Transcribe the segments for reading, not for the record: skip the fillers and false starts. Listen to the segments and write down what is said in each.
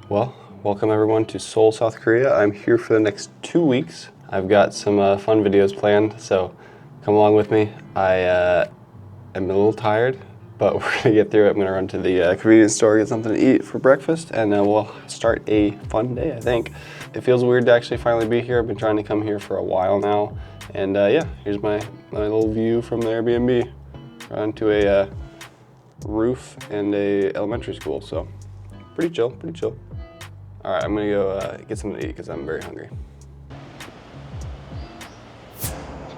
Well, welcome everyone to Seoul, South Korea. I'm here for the next 2 weeks. I've got some fun videos planned, so come along with me. I'm a little tired, but we're gonna get through it. I'm gonna run to the convenience store, get something to eat for breakfast, and we'll start a fun day, I think. It feels weird to actually finally be here. I've been trying to come here for a while now, and yeah, here's my little view from the Airbnb. Onto a roof and a elementary school, so pretty chill, pretty chill. All right, I'm gonna go get something to eat because I'm very hungry.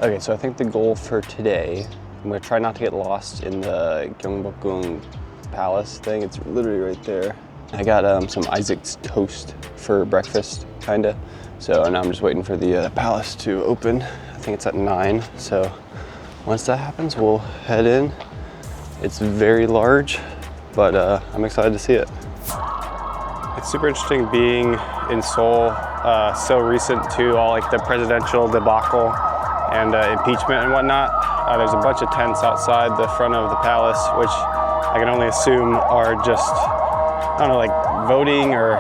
Okay, so I think the goal for today, I'm gonna try not to get lost in the Gyeongbokgung Palace thing. It's literally right there. I got some Isaac's toast for breakfast, kinda. So now I'm just waiting for the palace to open. I think it's at 9, so once that happens, we'll head in. It's very large, but I'm excited to see it. It's super interesting being in Seoul, so recent to all like the presidential debacle and impeachment and whatnot. There's a bunch of tents outside the front of the palace, which I can only assume are just, I don't know, like voting or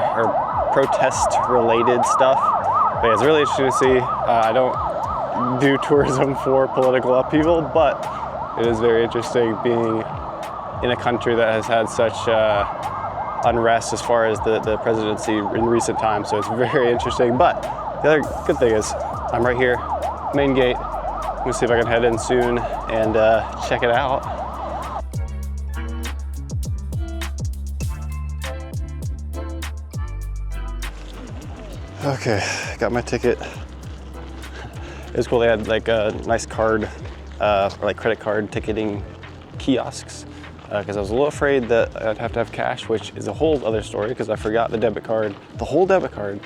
protest related stuff. But yeah, it's really interesting to see. I don't do tourism for political upheaval, but it is very interesting being in a country that has had such unrest as far as the presidency in recent times, so it's very interesting. But the other good thing is I'm right here, main gate. I'm gonna see if I can head in soon and check it out. Okay, got my ticket. It was cool, they had like a nice card, or like credit card ticketing kiosks. Because I was a little afraid that I'd have to have cash, which is a whole other story because I forgot the debit card, the whole debit card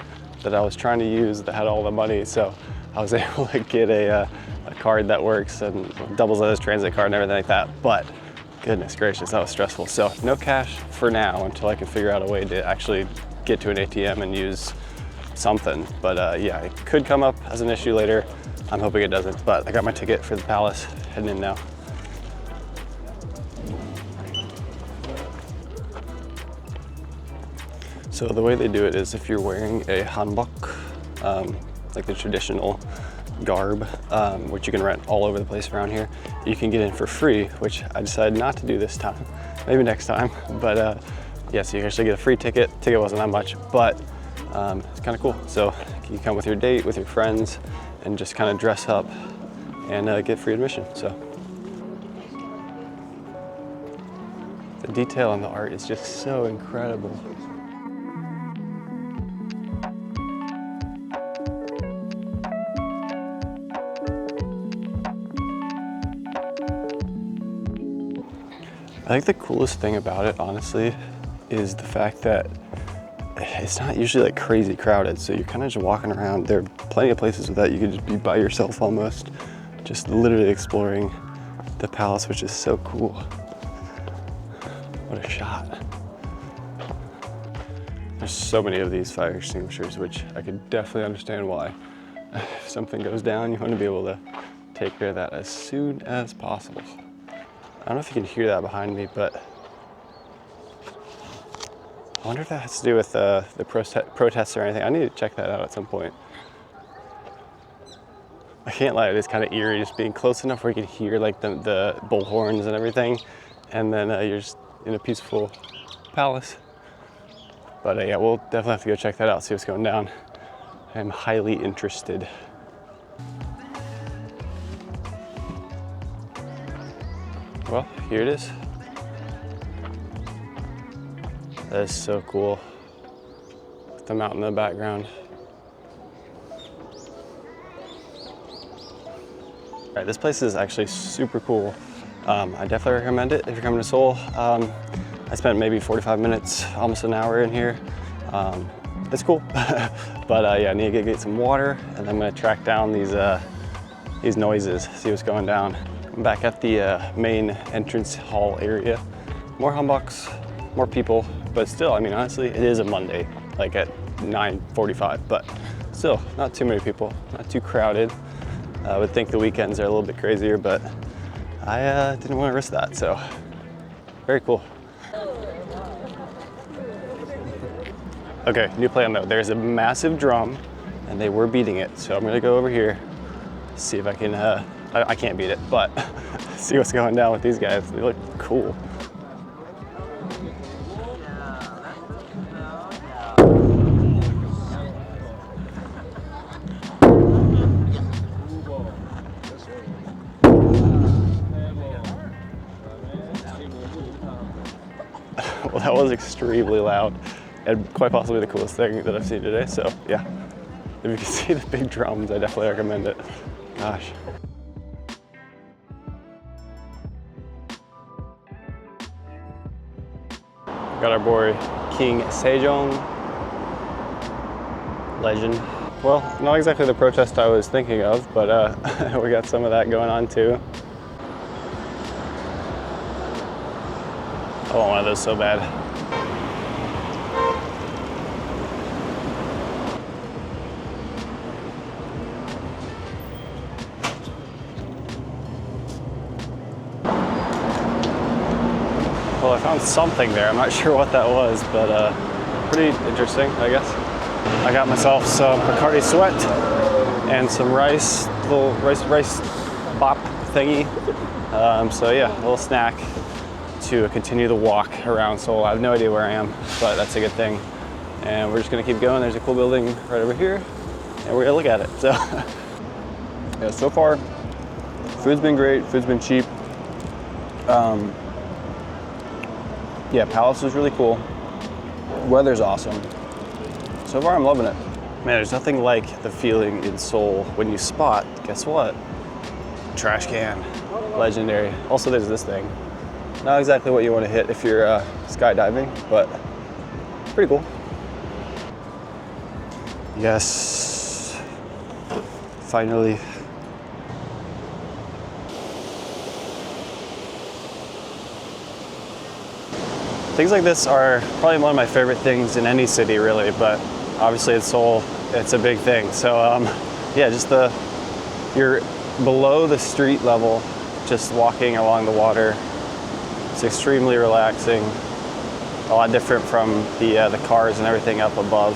that I was trying to use that had all the money. So I was able to get a card that works and doubles as a transit card and everything like that. But goodness gracious, that was stressful. So no cash for now until I can figure out a way to actually get to an ATM and use something. But yeah, it could come up as an issue later. I'm hoping it doesn't, but I got my ticket for the palace, heading in now. So the way they do it is if you're wearing a hanbok, like the traditional garb, which you can rent all over the place around here, you can get in for free, which I decided not to do this time, maybe next time. But yeah, so you can actually get a free ticket. Ticket wasn't that much, but it's kind of cool. So you come with your date, with your friends, and just kind of dress up and get free admission. So the detail on the art is just so incredible. I think the coolest thing about it, honestly, is the fact that it's not usually like crazy crowded. So you're kind of just walking around. There are plenty of places that you could just be by yourself almost, just literally exploring the palace, which is so cool. What a shot. There's so many of these fire extinguishers, which I could definitely understand why. If something goes down, you want to be able to take care of that as soon as possible. I don't know if you can hear that behind me, but I wonder if that has to do with the protests or anything. I need to check that out at some point. I can't lie, it is kind of eerie just being close enough where you can hear like the bullhorns and everything, and then you're just in a peaceful palace. But yeah, we'll definitely have to go check that out, see what's going down. I'm highly interested. Well, here it is. That is so cool. With the mountain in the background. All right, this place is actually super cool. I definitely recommend it if you're coming to Seoul. I spent maybe 45 minutes, almost an hour in here. It's cool, but yeah, I need to get some water, and I'm gonna track down these noises, see what's going down. I'm back at the main entrance hall area. More hanboks, more people, but still, I mean, honestly, it is a Monday, like at 9:45, but still, not too many people, not too crowded. I would think the weekends are a little bit crazier, but I didn't want to risk that, so very cool. Okay, new plan though. There's a massive drum and they were beating it. So I'm gonna go over here, see if I can, I can't beat it, but see what's going down with these guys. They look cool. Well, that was extremely loud and quite possibly the coolest thing that I've seen today. So yeah, if you can see the big drums, I definitely recommend it. Gosh. Got our boy King Sejong, legend. Well, not exactly the protest I was thinking of, but we got some of that going on too. I want one of those so bad. Well, I found something there. I'm not sure what that was, but pretty interesting, I guess. I got myself some Bacardi Sweat and some rice, little rice bop thingy. So yeah, a little snack to continue the walk around Seoul. I have no idea where I am, but that's a good thing. And we're just gonna keep going. There's a cool building right over here, and we're gonna look at it. So yeah, so far, food's been great, food's been cheap. Yeah, Palace was really cool. Weather's awesome. So far, I'm loving it. Man, there's nothing like the feeling in Seoul when you spot, guess what? Trash can, legendary. Also, there's this thing. Not exactly what you want to hit if you're skydiving, but pretty cool. Yes, finally. Things like this are probably one of my favorite things in any city, really, but obviously in Seoul, it's a big thing. So yeah, just you're below the street level, just walking along the water. It's extremely relaxing. A lot different from the cars and everything up above.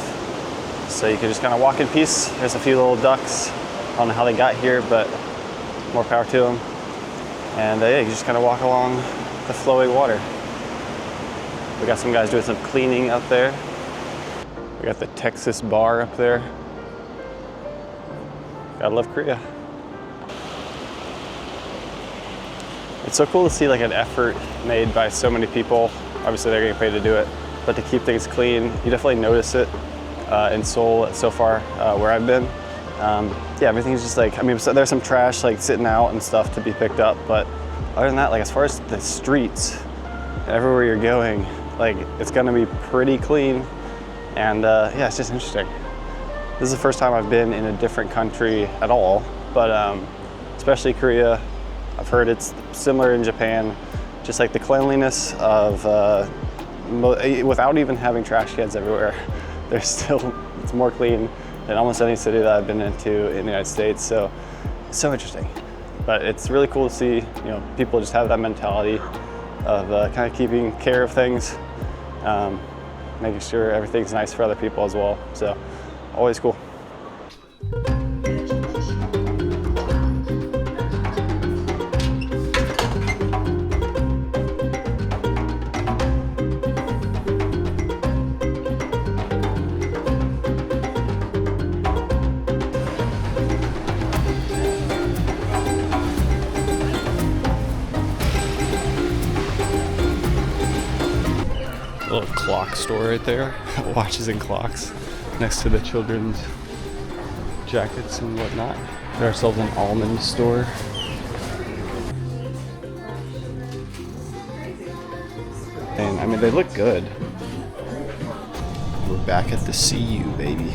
So you can just kind of walk in peace. There's a few little ducks. I don't know how they got here, but more power to them. And yeah, you just kind of walk along the flowing water. We got some guys doing some cleaning up there. We got the Texas bar up there. Gotta love Korea. It's so cool to see like an effort made by so many people. Obviously they're getting paid to do it, but to keep things clean, you definitely notice it in Seoul so far where I've been. Yeah, everything's just like, I mean, so there's some trash like sitting out and stuff to be picked up, but other than that, like as far as the streets, everywhere you're going, like it's gonna be pretty clean. And yeah, it's just interesting. This is the first time I've been in a different country at all, but especially Korea. I've heard it's similar in Japan, just like the cleanliness of, without even having trash cans everywhere, it's more clean than almost any city that I've been into in the United States. So it's so interesting. But it's really cool to see, you know, people just have that mentality of kind of keeping care of things, making sure everything's nice for other people as well. So always cool. Little clock store right there, watches and clocks next to the children's jackets and whatnot. Got ourselves an almond store. And I mean, they look good. We're back at the CU, baby.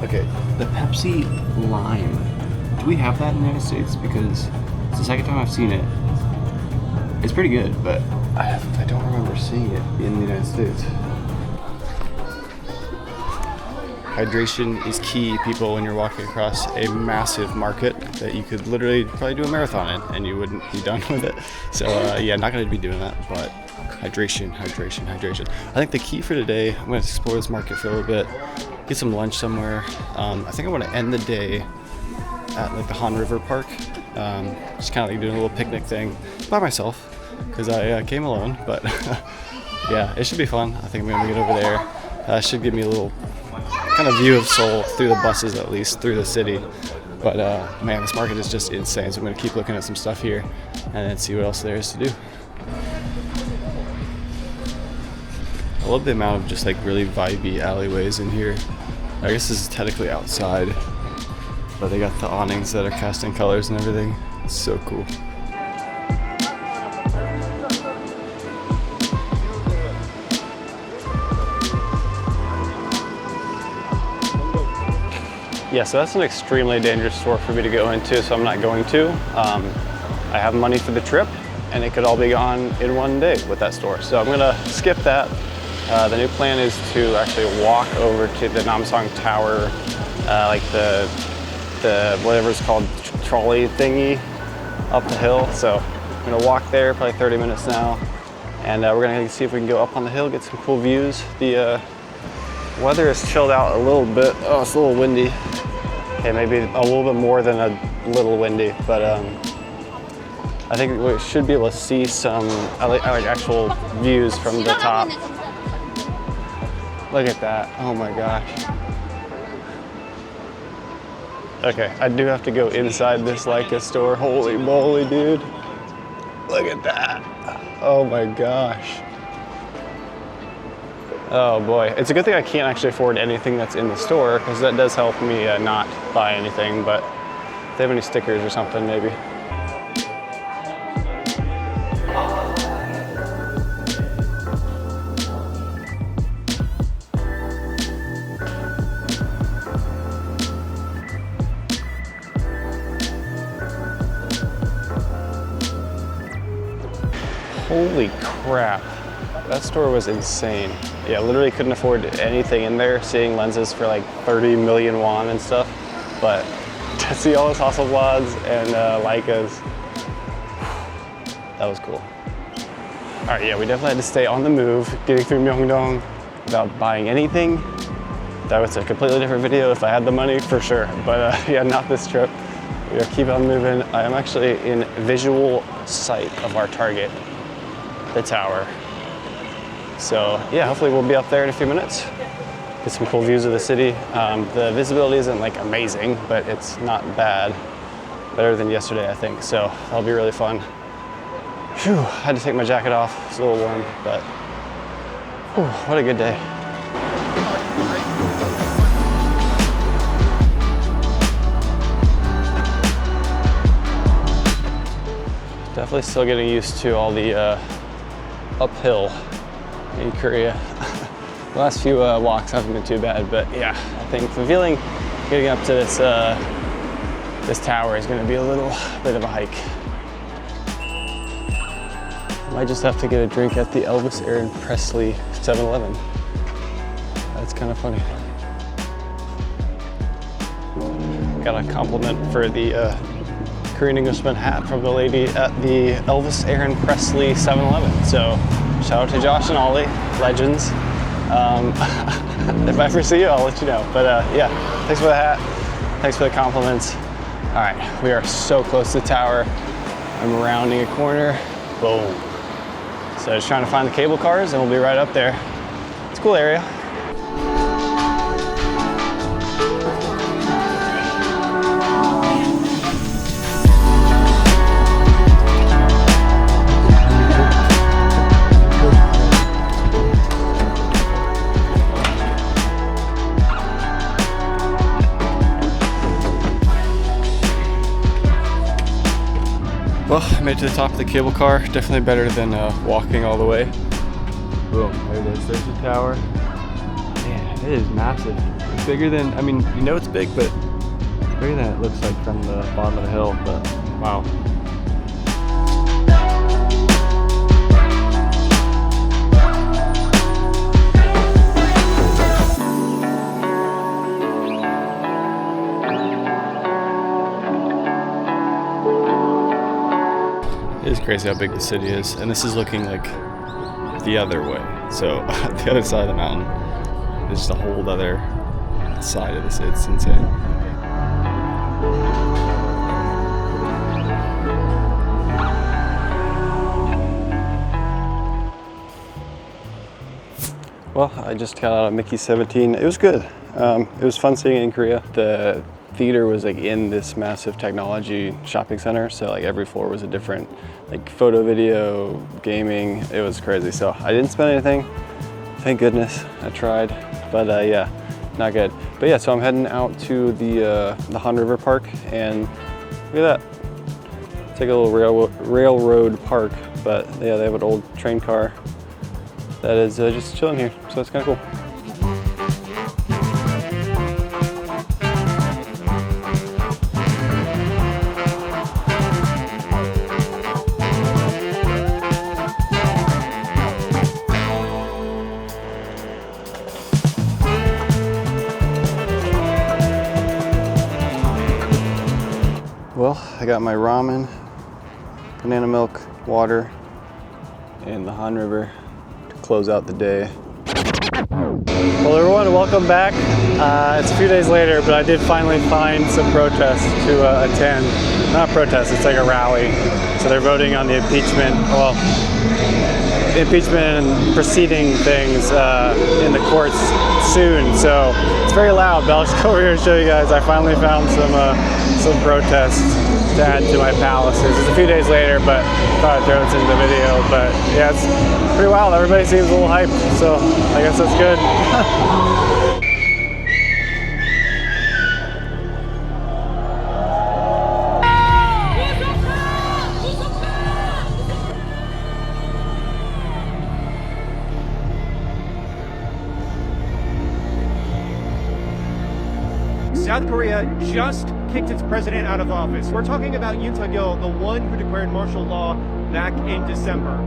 Okay, the Pepsi Lime. Do we have that in the United States? Because it's the second time I've seen it. It's pretty good, but I don't remember seeing it in the United States. hydration is key, people, when you're walking across a massive market that you could literally probably do a marathon in and you wouldn't be done with it. So yeah, not going to be doing that, but hydration. I think the key for today, I'm going to explore this market for a little bit, get some lunch somewhere. I think I want to end the day at like the Han River Park, just kind of like doing a little picnic thing by myself because I came alone, but yeah, it should be fun. I think I'm going to get over there. Should give me a little kind of view of Seoul through the buses, at least through the city. But man, this market is just insane, so I'm going to keep looking at some stuff here and then see what else there is to do. I love the amount of just like really vibey alleyways in here. I guess this is technically outside, but they got the awnings that are casting colors and everything. It's so cool. Yeah, so that's an extremely dangerous store for me to go into, so I'm not going to. I have money for the trip, and it could all be gone in one day with that store. So I'm gonna skip that. The new plan is to actually walk over to the Namsang Tower, like the whatever it's called, trolley thingy up the hill. So I'm gonna walk there, probably 30 minutes now. And we're gonna see if we can go up on the hill, get some cool views. The weather has chilled out a little bit. Oh, it's a little windy. Okay, maybe a little bit more than a little windy, but I think we should be able to see some like actual views from the top. Look at that, oh my gosh. Okay, I do have to go inside this Leica store. Holy moly, dude. Look at that, oh my gosh. Oh boy, it's a good thing I can't actually afford anything that's in the store, because that does help me not buy anything, but if they have any stickers or something, maybe. Holy crap, that store was insane. Yeah, literally couldn't afford anything in there, seeing lenses for like 30 million won and stuff. But to see all those Hasselblads and Leicas, that was cool. All right, yeah, we definitely had to stay on the move, getting through Myeongdong without buying anything. That was a completely different video if I had the money, for sure. But yeah, not this trip. We are keep on moving. I am actually in visual sight of our target, the tower. So yeah, hopefully we'll be up there in a few minutes. Get some cool views of the city. The visibility isn't like amazing, but it's not bad. Better than yesterday, I think. So that'll be really fun. Phew, I had to take my jacket off. It's a little warm, but whew, what a good day. Definitely still getting used to all the uphill in Korea. The last few walks haven't been too bad, but yeah, I think the feeling getting up to this this tower is going to be a little bit of a hike. Might just have to get a drink at the Elvis Aaron Presley 7-Eleven. That's kind of funny. Got a compliment for the Korean Englishman hat from the lady at the Elvis Aaron Presley 7-Eleven. So shout out to Josh and Ollie, legends. If I ever see you, I'll let you know. But yeah, thanks for the hat. Thanks for the compliments. All right, we are so close to the tower. I'm rounding a corner. Boom. So just trying to find the cable cars and we'll be right up there. It's a cool area. Well, I made it to the top of the cable car. Definitely better than walking all the way. Boom, there it is. There's the tower. Man, it is massive. It's bigger than, I mean, you know it's big, but it's bigger than it looks like from the bottom of the hill, but wow. It is crazy how big the city is, and this is looking like the other way. So the other side of the mountain is just a whole other side of this. It's insane. Well, I just got out of Mickey 17. It was good. It was fun seeing it in Korea. The theater was like in this massive technology shopping center, so like every floor was a different like photo, video, gaming. It was crazy. So I didn't spend anything. Thank goodness. I tried, but yeah, not good. But yeah, so I'm heading out to the Han River Park, and look at that. It's like a little railroad park, but yeah, they have an old train car that is just chilling here, so that's kind of cool. Well, I got my ramen, banana milk, water, and the Han River to close out the day. Well, everyone, welcome back. It's a few days later, but I did finally find some protests to attend. Not protest, it's like a rally. So they're voting on the impeachment, well, the impeachment and proceeding things in the courts soon. So it's very loud, but I'll just go over here and show you guys. I finally found some protests to add to my palaces. It's a few days later, but I thought I'd throw this into the video. But yeah, it's pretty wild. Everybody seems a little hyped, so I guess that's good. South Korea just kicked its president out of office. We're talking about Yoon Suk-yeol, the one who declared martial law back in December.